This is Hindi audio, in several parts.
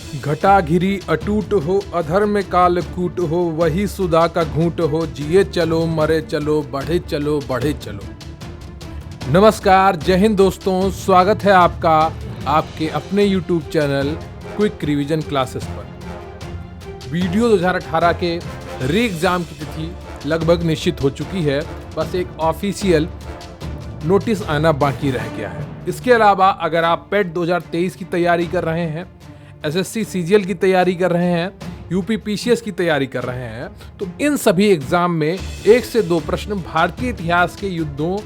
घटा घिरी अटूट हो, अधर्म काल कूट हो, वही सुधा का घूंट हो, जिए चलो मरे चलो, बढ़े चलो बढ़े चलो। नमस्कार, जय हिंद दोस्तों, स्वागत है आपका आपके अपने YouTube channel quick revision classes पर। वीडियो 2018 के री एग्ज़ाम की तिथि लगभग निश्चित हो चुकी है, बस एक ऑफिशियल नोटिस आना बाकी रह गया है। इसके अलावा अगर आप पेट 2023 की तैयारी कर रहे हैं, एसएससी सीजीएल की तैयारी कर रहे हैं, यूपी पीसीएस की तैयारी कर रहे हैं, तो इन सभी एग्जाम में 1 से 2 प्रश्न भारतीय इतिहास के युद्धों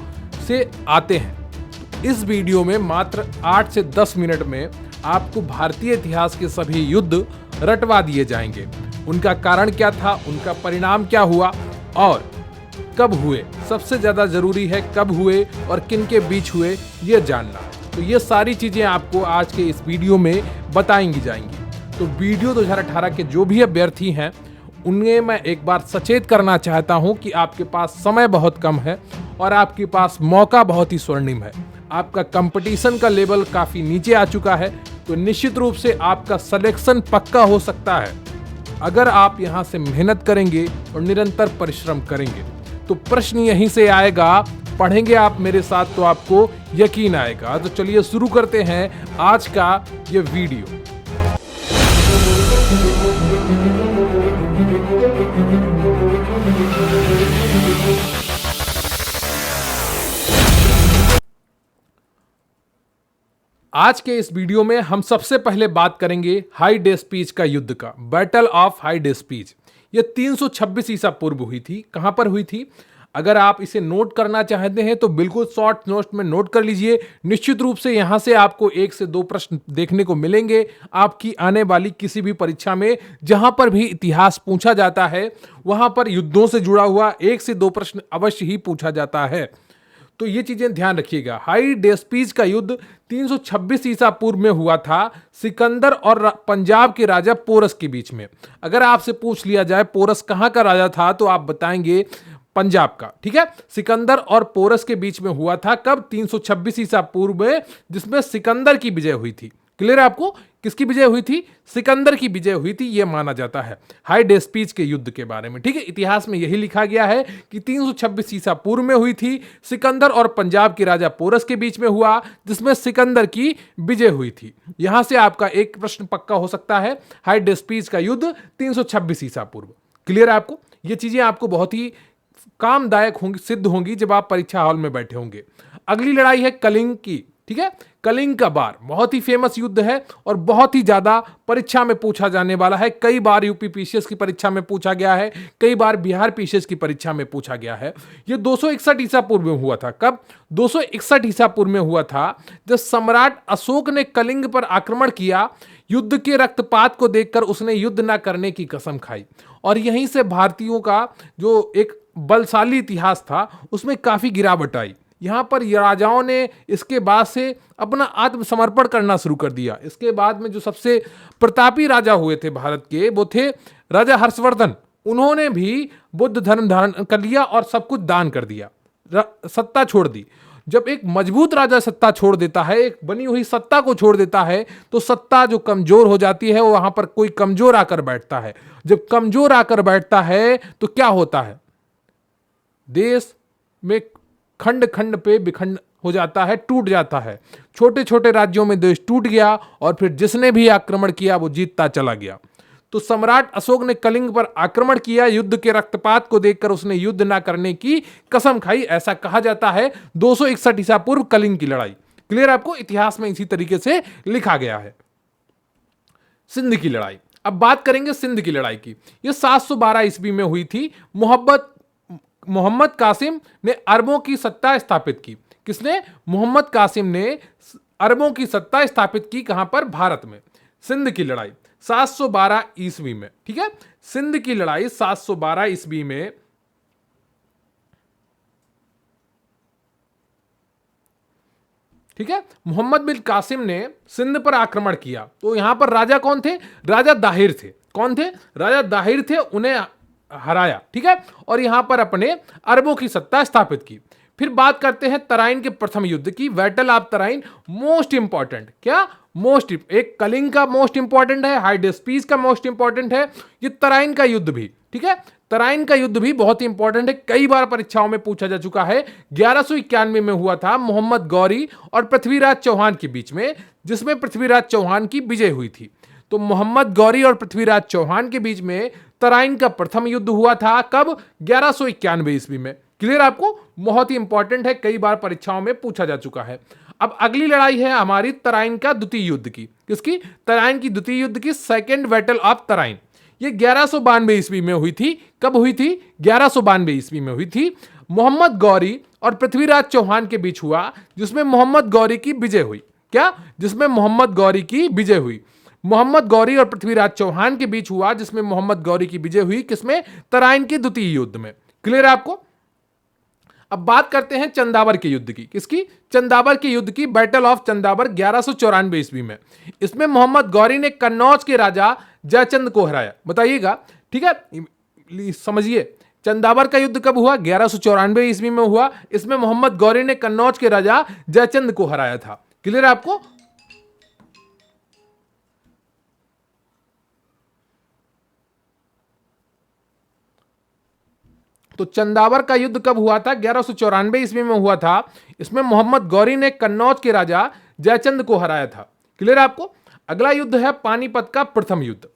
से आते हैं। इस वीडियो में मात्र 8 से 10 मिनट में आपको भारतीय इतिहास के सभी युद्ध रटवा दिए जाएंगे। उनका कारण क्या था, उनका परिणाम क्या हुआ और कब हुए, सबसे ज्यादा जरूरी है कब हुए और किन के बीच हुए ये जानना। तो ये सारी चीजें आपको आज के इस वीडियो में बताएंगी जाएंगी। तो वीडियो 2018 के जो भी अभ्यर्थी हैं उन्हें मैं एक बार सचेत करना चाहता हूं कि आपके पास समय बहुत कम है और आपके पास मौका बहुत ही स्वर्णिम है। आपका कंपटीशन का लेवल काफी नीचे आ चुका है, तो निश्चित रूप से आपका सिलेक्शन पक्का हो सकता है अगर आप यहां से मेहनत करेंगे और निरंतर परिश्रम करेंगे। तो प्रश्न यहीं से आएगा, पढ़ेंगे आप मेरे साथ तो आपको यकीन आएगा। तो चलिए शुरू करते हैं आज का ये वीडियो। आज के इस वीडियो में हम सबसे पहले बात करेंगे हाइडेस्पीच का युद्ध का, बैटल ऑफ हाइडेस्पीच। ये 326 ईसा पूर्व हुई थी। कहां पर हुई थी? अगर आप इसे नोट करना चाहते हैं तो बिल्कुल शॉर्ट नोट में नोट कर लीजिए। निश्चित रूप से यहां से आपको 1 से 2 प्रश्न देखने को मिलेंगे आपकी आने वाली किसी भी परीक्षा में। जहां पर भी इतिहास पूछा जाता है वहां पर युद्धों से जुड़ा हुआ 1 से 2 प्रश्न अवश्य ही पूछा जाता है, तो ये चीजें ध्यान रखिएगा। हाइडेस्पीच का युद्ध 326 ईसा पूर्व में हुआ था सिकंदर और पंजाब के राजा पोरस के बीच में। अगर आपसे पूछ लिया जाए पोरस कहां का राजा था तो आप बताएंगे पंजाब का। ठीक है, सिकंदर और पोरस के बीच में हुआ था कब? 326 ईसा पूर्व में, जिसमें सिकंदर की विजय हुई थी। क्लियर है आपको? किसकी विजय हुई थी? सिकंदर की विजय हुई थी, यह माना जाता है हाइडेस्पीच के युद्ध के बारे में। ठीक है, इतिहास में यही लिखा गया है कि 326 ईसा पूर्व में हुई थी, सिकंदर और पंजाब के राजा पोरस के बीच में हुआ, जिसमें सिकंदर की विजय हुई थी। यहां से आपका एक प्रश्न पक्का हो सकता है, हाइडेस्पीच का युद्ध 326 ईसा पूर्व। क्लियर है आपको? ये चीजें आपको बहुत ही कामदायक होंगी, सिद्ध होंगी जब आप परीक्षा हॉल में बैठे होंगे। अगली लड़ाई है कलिंग की। ठीक है, कलिंग का बार बहुत ही फेमस युद्ध है और बहुत ही ज्यादा परीक्षा में पूछा जाने वाला है। कई बार यूपी पीसीएस की परीक्षा में पूछा गया है, कई बार बिहार पीसीएस की परीक्षा में पूछा गया है। यह 261 ईसा पूर्व में हुआ था। कब? 261 ईसा पूर्व में हुआ था जब सम्राट अशोक ने कलिंग पर आक्रमण किया। युद्ध के रक्तपात को देखकर उसने युद्ध न करने की कसम खाई और यहीं से भारतीयों का जो एक बलशाली इतिहास था उसमें काफी गिरावट आई। यहां पर राजाओं ने इसके बाद से अपना आत्मसमर्पण करना शुरू कर दिया। इसके बाद में जो सबसे प्रतापी राजा हुए थे भारत के, वो थे राजा हर्षवर्धन। उन्होंने भी बुद्ध धर्म धारण कर लिया और सब कुछ दान कर दिया, सत्ता छोड़ दी। जब एक मजबूत राजा सत्ता छोड़ देता है, एक बनी हुई सत्ता को छोड़ देता है, तो सत्ता जो कमजोर हो जाती है, वो वहां पर कोई कमजोर आकर बैठता है। जब कमजोर आकर बैठता है तो क्या होता है? देश में खंड खंड पे विखंड हो जाता है, टूट जाता है। छोटे छोटे राज्यों में देश टूट गया और फिर जिसने भी आक्रमण किया वो जीतता चला गया। तो सम्राट अशोक ने कलिंग पर आक्रमण किया। युद्ध के रक्तपात को देखकर उसने युद्ध ना करने की कसम खाई, ऐसा कहा जाता है। 261 ईसा पूर्व कलिंग की लड़ाई। क्लियर आपको? इतिहास में इसी तरीके से लिखा गया है। सिंध की लड़ाई। अब बात करेंगे सिंध की लड़ाई की। यह 712 ईस्वी में हुई थी। मोहम्मद कासिम ने अरबों की सत्ता स्थापित की। किसने? मोहम्मद कासिम ने अरबों की सत्ता स्थापित की। कहां पर? भारत में। सिंध की लड़ाई 712 ईस्वी में। ठीक है, सिंध की लड़ाई 712 ईस्वी में। ठीक है, मोहम्मद बिन कासिम ने सिंध पर आक्रमण किया। तो यहां पर राजा कौन थे? राजा दाहिर थे। कौन थे? राजा दाहिर थे। उन्हें हराया। ठीक है, और यहां पर अपने अरबों की सत्ता स्थापित की। फिर बात करते हैं तराइन के प्रथम युद्ध की, battle of Tarain, most important. क्या मोस्ट, एक कलिंग का मोस्ट इंपॉर्टेंट है, हाइडेस्पीस का मोस्ट इंपॉर्टेंट है, ये तराइन का युद्ध भी, ठीक है। तराइन का युद्ध भी बहुत इंपॉर्टेंट है, कई बार परीक्षाओं में पूछा जा चुका है। 1191 में हुआ था मोहम्मद गौरी और पृथ्वीराज चौहान के बीच में, जिसमें पृथ्वीराज चौहान की विजय हुई थी। तो मोहम्मद गौरी और पृथ्वीराज चौहान के बीच में तराइन का प्रथम युद्ध हुआ था, कब? 1191 ईस्वी में। क्लियर आपको? बहुत ही इंपॉर्टेंट है, कई बार परीक्षाओं में पूछा जा चुका है। अब अगली लड़ाई है हमारी तराइन का द्वितीय युद्ध की। किसकी? तराइन की द्वितीय युद्ध की, सेकेंड बैटल ऑफ तराइन। ये 1192 ईस्वी में हुई थी। कब हुई थी? 1192 ईस्वी में हुई थी। मोहम्मद गौरी और पृथ्वीराज चौहान के बीच हुआ, जिसमें मोहम्मद गौरी की विजय हुई। क्या? जिसमें मोहम्मद गौरी की विजय हुई। मोहम्मद गौरी और पृथ्वीराज चौहान के बीच हुआ, जिसमें मोहम्मद गौरी की विजय हुई। किसमें? तराइन के द्वितीय युद्ध में। क्लियर है आपको? अब बात करते हैं चंदावर के युद्ध की। किसकी? चंदावर के युद्ध की, बैटल ऑफ चंदावर, 1194 ईस्वी में। इसमें मोहम्मद गौरी ने कन्नौज के राजा जयचंद को हराया। बताइएगा, ठीक है, समझिए। चंदावर का युद्ध कब हुआ? 1194 ईस्वी में हुआ। इसमें मोहम्मद गौरी ने कन्नौज के राजा जयचंद को हराया था। क्लियर है आपको? तो चंदावर का युद्ध कब हुआ था? 1194 ईस्वी में हुआ था। इसमें मोहम्मद गौरी ने कन्नौज के राजा जयचंद को हराया था। क्लियर है आपको? अगला युद्ध है पानीपत का प्रथम युद्ध।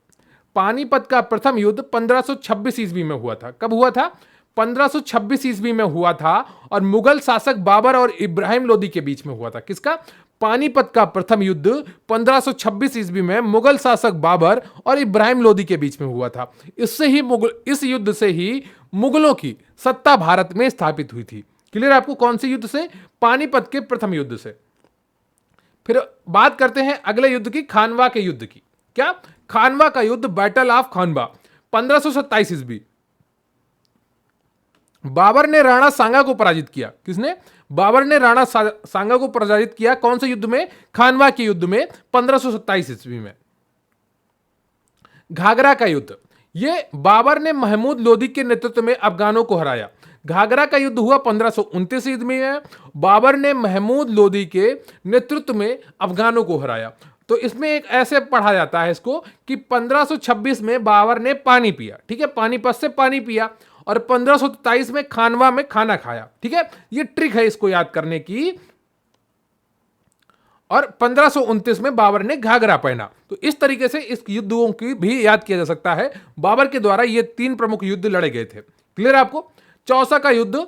पानीपत का प्रथम युद्ध 1526 ईस्वी में हुआ था। कब हुआ था? 1526 ईस्वी में हुआ था, और मुगल शासक बाबर और इब्राहिम लोदी के बीच में हुआ था। किसका? पानीपत का प्रथम युद्ध 1526 ईस्वी में मुगल शासक बाबर और इब्राहिम लोदी के बीच में हुआ था। इस युद्ध से ही मुगलों की सत्ता भारत में स्थापित हुई थी। क्लियर आपको? कौन से युद्ध से? पानीपत के प्रथम युद्ध से। फिर बात करते हैं अगले युद्ध की, खानवा के युद्ध की। क्या? खानवा का युद्ध, बैटल ऑफ खानवा, 1527 ईस्वी। बाबर ने राणा सांगा को पराजित किया। किसने? बाबर ने राणा सांगा को पराजित किया। कौन से युद्ध में? खानवा के युद्ध में, 1527 ईस्वी में। घाघरा का युद्ध, ये बाबर ने महमूद लोदी के नेतृत्व में अफगानों को हराया। घाघरा का युद्ध हुआ 1529 ईस्वी में। बाबर ने महमूद लोदी के नेतृत्व में अफगानों को हराया। तो इसमें एक ऐसे पढ़ा जाता है इसको कि 1526 में बाबर ने पानी पिया, ठीक है, पानीपत से पानी पिया, और 1527 में खानवा में खाना खाया। ठीक है, ये ट्रिक है इसको याद करने की। और 1529 में बाबर ने घाघरा पहना। तो इस तरीके से इस युद्धों की भी याद किया जा सकता है। बाबर के द्वारा ये 3 प्रमुख युद्ध लड़े गए थे। क्लियर आपको? चौसा का युद्ध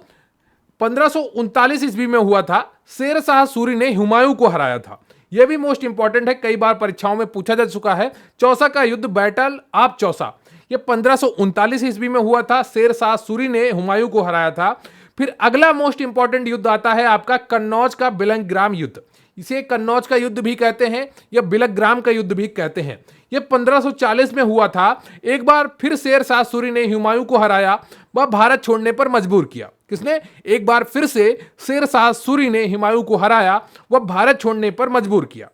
1539 ईस्वी में हुआ था। शेर शाह सूरी ने हुमायूं को हराया था। यह भी मोस्ट इंपॉर्टेंट है, कई बार परीक्षाओं में पूछा जा चुका है। चौसा का युद्ध, बैटल ऑफ चौसा, यह 1539 ईस्वी में हुआ था। शेर शाह सूरी ने हुमायूं को हराया था। फिर अगला मोस्ट इंपॉर्टेंट युद्ध आता है आपका कन्नौज का बिलंगग्राम युद्ध। इसे कन्नौज का युद्ध भी कहते हैं या बिलंगग्राम का युद्ध भी कहते हैं। यह 1540 में हुआ था। एक बार फिर शेर शाह सूरी ने हुमायूं को हराया, वह भारत छोड़ने पर मजबूर किया। किसने? एक बार फिर से शेर शाह सूरी ने हुमायूं को हराया, वह भारत छोड़ने पर मजबूर किया।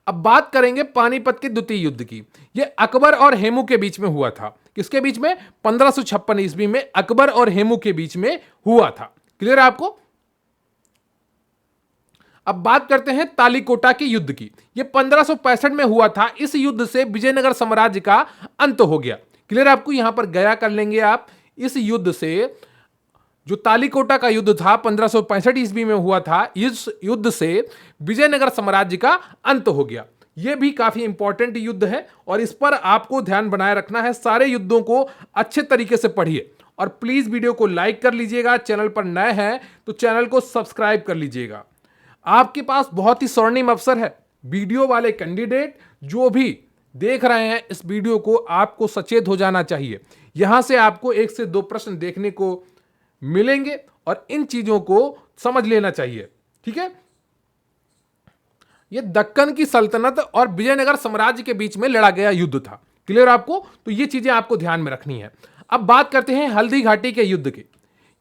अब बात करेंगे पानीपत के द्वितीय युद्ध की। यह अकबर और हेमू के बीच में हुआ था। किसके बीच में? 1556 ईस्वी में अकबर और हेमू के बीच में हुआ था। क्लियर है आपको? अब बात करते हैं तालीकोटा के युद्ध की। यह 1565 में हुआ था। इस युद्ध से विजयनगर साम्राज्य का अंत हो गया। क्लियर आपको? यहां पर गया कर लेंगे आप। इस युद्ध से, जो तालीकोटा का युद्ध था 1565 ईस्वी में हुआ था, इस युद्ध से विजयनगर साम्राज्य का अंत हो गया। यह भी काफी इंपॉर्टेंट युद्ध है और इस पर आपको ध्यान बनाए रखना है। सारे युद्धों को अच्छे तरीके से पढ़िए और प्लीज वीडियो को लाइक कर लीजिएगा। चैनल पर नए हैं तो चैनल को सब्सक्राइब कर लीजिएगा। आपके पास बहुत ही स्वर्णिम अवसर है। वीडियो वाले कैंडिडेट जो भी देख रहे हैं इस वीडियो को, आपको सचेत हो जाना चाहिए। यहां से आपको 1 से 2 प्रश्न देखने को मिलेंगे और इन चीजों को समझ लेना चाहिए। ठीक है, यह दक्कन की सल्तनत और विजयनगर साम्राज्य के बीच में लड़ा गया युद्ध था। क्लियर आपको? तो ये चीजें आपको ध्यान में रखनी है। अब बात करते हैं हल्दी घाटी के युद्ध की।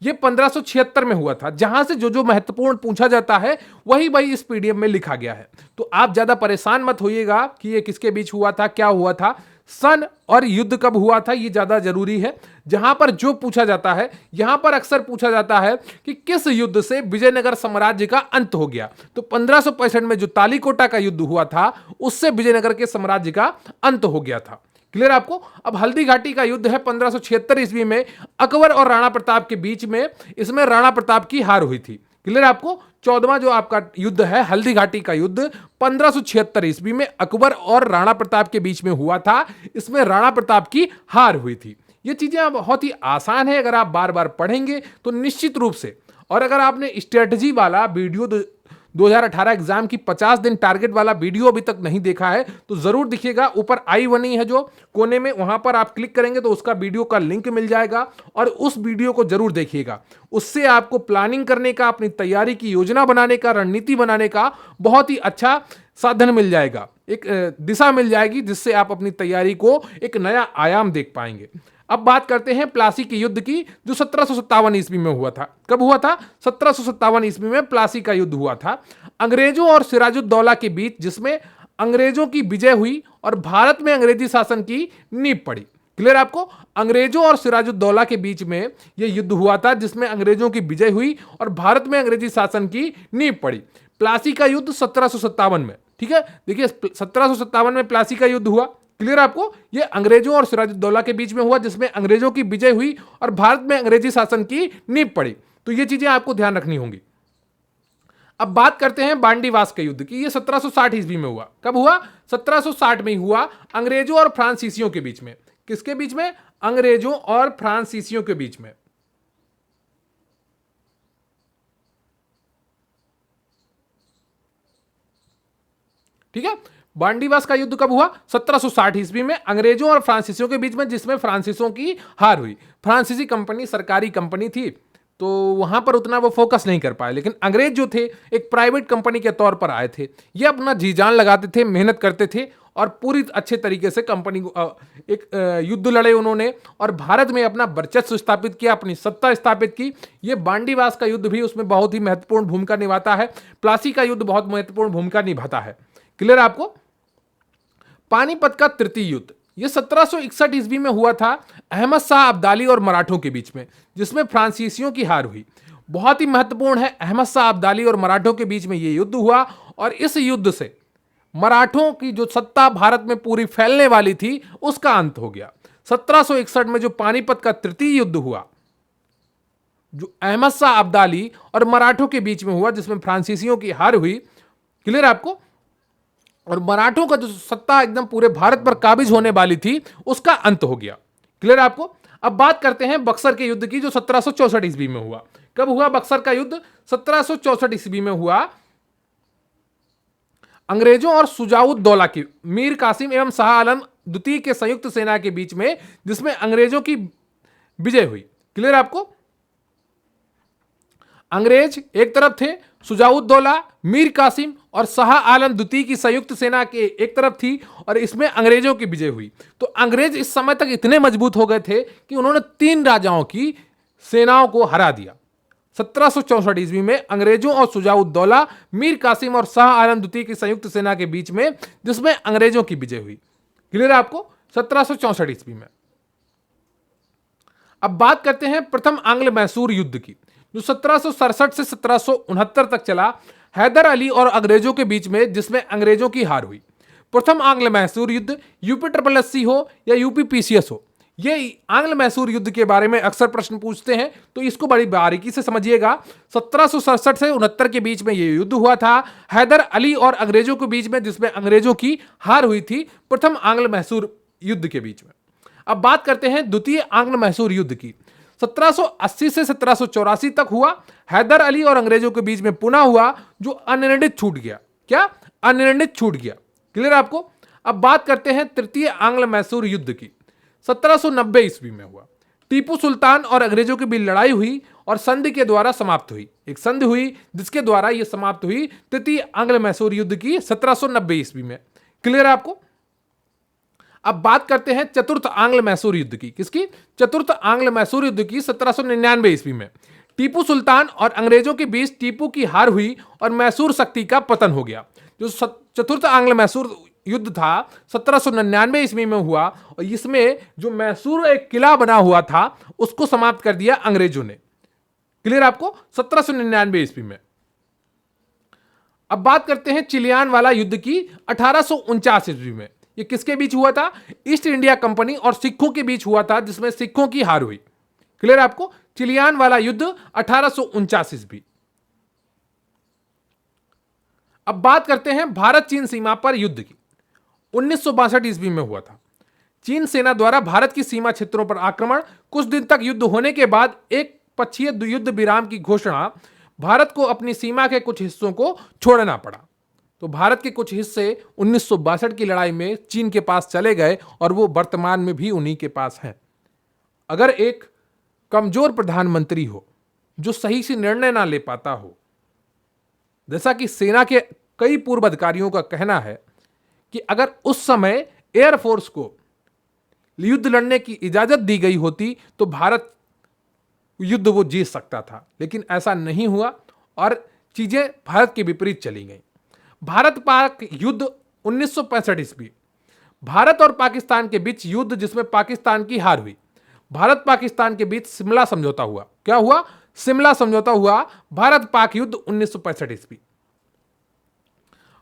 यह 1576 में हुआ था। जहां से जो जो महत्वपूर्ण पूछा जाता है वही इस पीडीएफ में लिखा गया है। तो आप ज्यादा परेशान मत होइएगा कि ये किसके बीच हुआ था, क्या हुआ था। सन और युद्ध कब हुआ था ये ज्यादा जरूरी है। जहां पर जो पूछा जाता है, यहां पर अक्सर पूछा जाता है कि किस युद्ध से विजयनगर साम्राज्य का अंत हो गया। तो 1565 में जो तालीकोटा का युद्ध हुआ था उससे विजयनगर के साम्राज्य का अंत हो गया था। क्लियर आपको। अब हल्दी घाटी का युद्ध है 1576 ईस्वी में अकबर और राणा प्रताप के बीच में, इसमें राणा प्रताप की हार हुई थी। क्लियर आपको। 14वां जो आपका युद्ध है हल्दी घाटी का युद्ध 1576 ईस्वी में अकबर और राणा प्रताप के बीच में हुआ था, इसमें राणा प्रताप की हार हुई थी। ये चीजें बहुत ही आसान है, अगर आप बार बार पढ़ेंगे तो निश्चित रूप से। और अगर आपने स्ट्रेटजी वाला वीडियो 2018 एग्जाम की 50 दिन टारगेट वाला वीडियो अभी तक नहीं देखा है तो जरूर दिखिएगा, ऊपर आई बनी है जो कोने में, वहां पर आप क्लिक करेंगे तो उसका वीडियो का लिंक मिल जाएगा और उस वीडियो को जरूर देखिएगा। उससे आपको प्लानिंग करने का, अपनी तैयारी की योजना बनाने का, रणनीति बनाने का बहुत ही अच्छा साधन मिल जाएगा, एक दिशा मिल जाएगी जिससे आप अपनी तैयारी को एक नया आयाम देख पाएंगे। अब बात करते हैं प्लासी के युद्ध की जो 1757 ईस्वी में हुआ था। कब हुआ था? 1757 ईस्वी में प्लासी का युद्ध हुआ था अंग्रेजों और सिराजुद्दौला के बीच, जिसमें अंग्रेजों की विजय हुई और भारत में अंग्रेजी शासन की नींव पड़ी। क्लियर आपको। अंग्रेजों और सिराजुद्दौला के बीच में यह युद्ध हुआ था जिसमें अंग्रेजों की विजय हुई और भारत में अंग्रेजी शासन की नींव पड़ी। प्लासी का युद्ध 1757 में, ठीक है, देखिए 1757 में प्लासी का युद्ध हुआ। क्लियर आपको। ये अंग्रेजों और सिराजुद्दौला के बीच में हुआ जिसमें अंग्रेजों की विजय हुई और भारत में अंग्रेजी शासन की नींव पड़ी। तो ये चीजें आपको ध्यान रखनी होंगी। अब बात करते हैं बांडीवास के युद्ध की। ये 1760 ईस्वी में हुआ। कब हुआ? 1760 में हुआ अंग्रेजों और फ्रांसीसियों के बीच में। किसके बीच में? अंग्रेजों और फ्रांसीसियों के बीच में। ठीक है। बांडीवास का युद्ध कब हुआ? 1760 ईस्वी में अंग्रेजों और फ्रांसीसियों के बीच में, जिसमें फ्रांसीसियों की हार हुई। फ्रांसीसी कंपनी सरकारी कंपनी थी तो वहां पर उतना वो फोकस नहीं कर पाए, लेकिन अंग्रेज जो थे एक प्राइवेट कंपनी के तौर पर आए थे। ये अपना जी जान लगाते थे, मेहनत करते थे और पूरी अच्छे तरीके से कंपनी को एक युद्ध लड़े उन्होंने और भारत में अपना वर्चस्व स्थापित किया, अपनी सत्ता स्थापित की। ये बांडीवास का युद्ध भी उसमें बहुत ही महत्वपूर्ण भूमिका निभाता है। प्लासी का युद्ध बहुत महत्वपूर्ण भूमिका निभाता है। क्लियर आपको। पानीपत का तृतीय युद्ध यह 1761 ईस्वी में हुआ था अहमद शाह अब्दाली और मराठों के बीच में, जिसमें फ्रांसीसियों की हार हुई। बहुत ही महत्वपूर्ण है। अहमद शाह अब्दाली और मराठों के बीच में यह युद्ध हुआ और इस युद्ध से मराठों की जो सत्ता भारत में पूरी फैलने वाली थी उसका अंत हो गया। 1761 में जो पानीपत का तृतीय युद्ध हुआ जो अहमद शाह अब्दाली और मराठों के बीच में हुआ, जिसमें फ्रांसीसियों की हार हुई। क्लियर आपको। और मराठों का जो सत्ता एकदम पूरे भारत पर काबिज होने वाली थी उसका अंत हो गया। क्लियर आपको। अब बात करते हैं बक्सर के युद्ध की जो 1764 ईस्वी में हुआ। कब हुआ बक्सर का युद्ध? 1764 ईस्वी में हुआ अंग्रेजों और सुजाउद्दौला की, मीर कासिम एवं शाह आलम द्वितीय के संयुक्त सेना के बीच में, जिसमें अंग्रेजों की विजय हुई। क्लियर आपको। अंग्रेज एक तरफ थे, सुजाउद्दौला, मीर कासिम और शाह आलम द्वितीय की संयुक्त सेना के एक तरफ थी और इसमें अंग्रेजों की विजय हुई। तो अंग्रेज इस समय तक इतने मजबूत हो गए थे कि उन्होंने 3 राजाओं की सेनाओं को हरा दिया। 1764 ईस्वी में अंग्रेजों और सुजाउद्दौला, मीर कासिम और शाह आलम द्वितीय की संयुक्त सेना के बीच में, जिसमें अंग्रेजों की विजय हुई। क्लियर है आपको। 1764 ईस्वी में। अब बात करते हैं प्रथम आंग्ल मैसूर युद्ध की जो 1767 से 1769 तक चला, हैदर अली और अंग्रेजों के बीच में, जिसमें अंग्रेजों की हार हुई। प्रथम आंग्ल मैसूर युद्ध UPSSC हो या UPPCS हो, ये आंग्ल मैसूर युद्ध के बारे में अक्सर प्रश्न पूछते हैं तो इसको बड़ी बारीकी से समझिएगा। 1767 से 69 के बीच में यह युद्ध हुआ था हैदर अली और अंग्रेजों के बीच में, जिसमें अंग्रेजों की हार हुई थी प्रथम आंग्ल मैसूर युद्ध के बीच में। अब बात करते हैं द्वितीय आंग्ल मैसूर युद्ध की। 1780 से 1784 तक हुआ, हैदर अली और अंग्रेजों के बीच में पुनः हुआ जो अनिर्णित छूट गया। क्या? अनिर्णित छूट गया। क्लियर आपको। अब बात करते हैं तृतीय आंग्ल मैसूर युद्ध की। 1790 ईस्वी में हुआ। टीपू सुल्तान और अंग्रेजों के बीच लड़ाई हुई और संधि के द्वारा समाप्त हुई। एक संधि हुई जिसके द्वारा यह समाप्त हुई तृतीय आंग्ल मैसूर युद्ध की 1790 ईस्वी में। क्लियर आपको। अब बात करते हैं चतुर्थ आंग्ल मैसूर युद्ध की। किसकी? चतुर्थ आंग्ल मैसूर युद्ध की 1799 ईस्वी में। टीपू सुल्तान और अंग्रेजों के बीच टीपू की हार हुई और मैसूर शक्ति का पतन हो गया। जो चतुर्थ आंग्ल मैसूर युद्ध था 1799 ईस्वी में हुआ और इसमें जो मैसूर एक किला बना हुआ था उसको समाप्त कर दिया अंग्रेजों ने। क्लियर आपको? 1799 ईस्वी में। अब बात करते हैं चिलियान वाला युद्ध की 1849 ईस्वी में। ये किसके बीच हुआ था? ईस्ट इंडिया कंपनी और सिखों के बीच हुआ था, जिसमें सिखों की हार हुई। क्लियर आपको? चिलियान वाला युद्ध 1849 ईस्वी। अब बात करते हैं भारत चीन सीमा पर युद्ध की। 1962 ईस्वी में हुआ था। चीन सेना द्वारा भारत की सीमा क्षेत्रों पर आक्रमण, कुछ दिन तक युद्ध होने के बाद एक पक्षीय युद्ध विराम की घोषणा, भारत को अपनी सीमा के कुछ हिस्सों को छोड़ना पड़ा। तो भारत के कुछ हिस्से 1962 की लड़ाई में चीन के पास चले गए और वो वर्तमान में भी उन्हीं के पास हैं। अगर एक कमजोर प्रधानमंत्री हो जो सही से निर्णय ना ले पाता हो, जैसा कि सेना के कई पूर्व अधिकारियों का कहना है कि अगर उस समय एयरफोर्स को युद्ध लड़ने की इजाजत दी गई होती तो भारत युद्ध वो जीत सकता था, लेकिन ऐसा नहीं हुआ और चीजें भारत के विपरीत चली गई। भारत पाक युद्ध 1965 ईस्वी, भारत और पाकिस्तान के बीच युद्ध जिसमें पाकिस्तान की हार हुई। भारत पाकिस्तान के बीच शिमला समझौता हुआ। क्या हुआ? शिमला समझौता हुआ। भारत पाक युद्ध 1965 ईस्वी।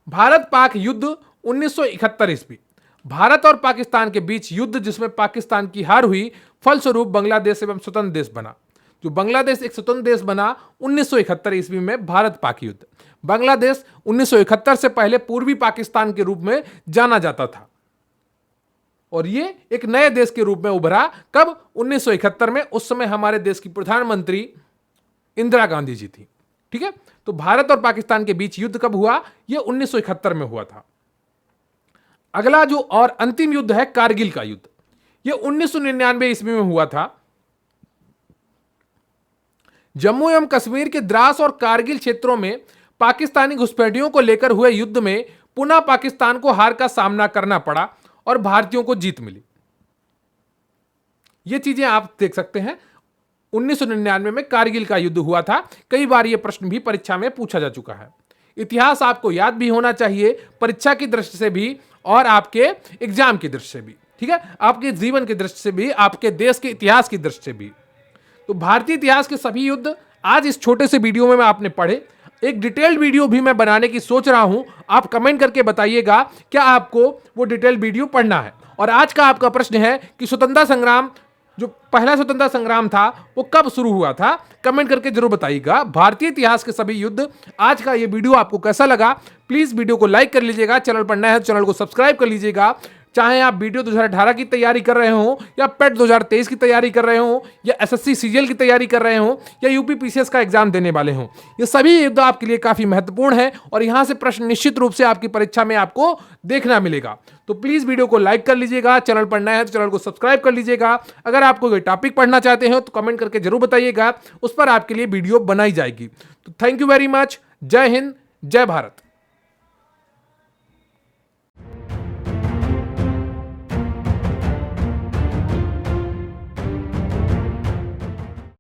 भारत पाक युद्ध 1971 ईस्वी, भारत और पाकिस्तान के बीच युद्ध जिसमें पाकिस्तान की हार हुई, फलस्वरूप बांग्लादेश एवं स्वतंत्र देश बना। जो बांग्लादेश एक स्वतंत्र देश बना 1971 ईस्वी में, भारत पाक युद्ध। बांग्लादेश 1971 से पहले पूर्वी पाकिस्तान के रूप में जाना जाता था और ये एक नए देश के रूप में उभरा। कब? 1971 में। उस समय हमारे देश की प्रधानमंत्री इंदिरा गांधी जी थी। ठीक है? तो भारत और पाकिस्तान के बीच युद्ध कब हुआ? यह 1971 में हुआ था। अगला जो और अंतिम युद्ध है कारगिल का युद्ध। यह 1999 ईस्वी में हुआ था। जम्मू एवं कश्मीर के द्रास और कारगिल क्षेत्रों में पाकिस्तानी घुसपैठियों को लेकर हुए युद्ध में पुनः पाकिस्तान को हार का सामना करना पड़ा और भारतीयों को जीत मिली। ये चीजें आप देख सकते हैं। 1999 में कारगिल का युद्ध हुआ था। कई बार यह प्रश्न भी परीक्षा में पूछा जा चुका है। इतिहास आपको याद भी होना चाहिए, परीक्षा की दृष्टि से भी और आपके एग्जाम की दृष्टि से भी। ठीक है? आपके जीवन की दृष्टि से भी, आपके देश के इतिहास की दृष्टि से भी। तो भारतीय इतिहास के सभी युद्ध आज इस छोटे से वीडियो में आपने पढ़े। एक डिटेल्ड वीडियो भी मैं बनाने की सोच रहा हूं। आप कमेंट करके बताइएगा क्या आपको वो डिटेल्ड वीडियो पढ़ना है। और आज का आपका प्रश्न है कि स्वतंत्रता संग्राम, जो पहला स्वतंत्रता संग्राम था, वो कब शुरू हुआ था? कमेंट करके जरूर बताइएगा। भारतीय इतिहास के सभी युद्ध। आज का ये वीडियो आपको कैसा लगा? प्लीज वीडियो को लाइक कर लीजिएगा। चैनल पर नया है तो चैनल को सब्सक्राइब कर लीजिएगा। चाहे आप वीडियो 2018 की तैयारी कर रहे हो या पेट 2023 की तैयारी कर रहे हो या एसएससी सीजीएल की तैयारी कर रहे हो या यूपी पीसीएस का एग्जाम देने वाले हो, ये सभी युद्ध आपके लिए काफी महत्वपूर्ण है और यहां से प्रश्न निश्चित रूप से आपकी परीक्षा में आपको देखना मिलेगा। तो प्लीज वीडियो को लाइक कर लीजिएगा। चैनल पर नया है तो चैनल को सब्सक्राइब कर लीजिएगा। अगर आपको कोई टॉपिक पढ़ना चाहते हो तो कमेंट करके जरूर बताइएगा, उस पर आपके लिए वीडियो बनाई जाएगी। तो थैंक यू वेरी मच। जय हिंद, जय भारत।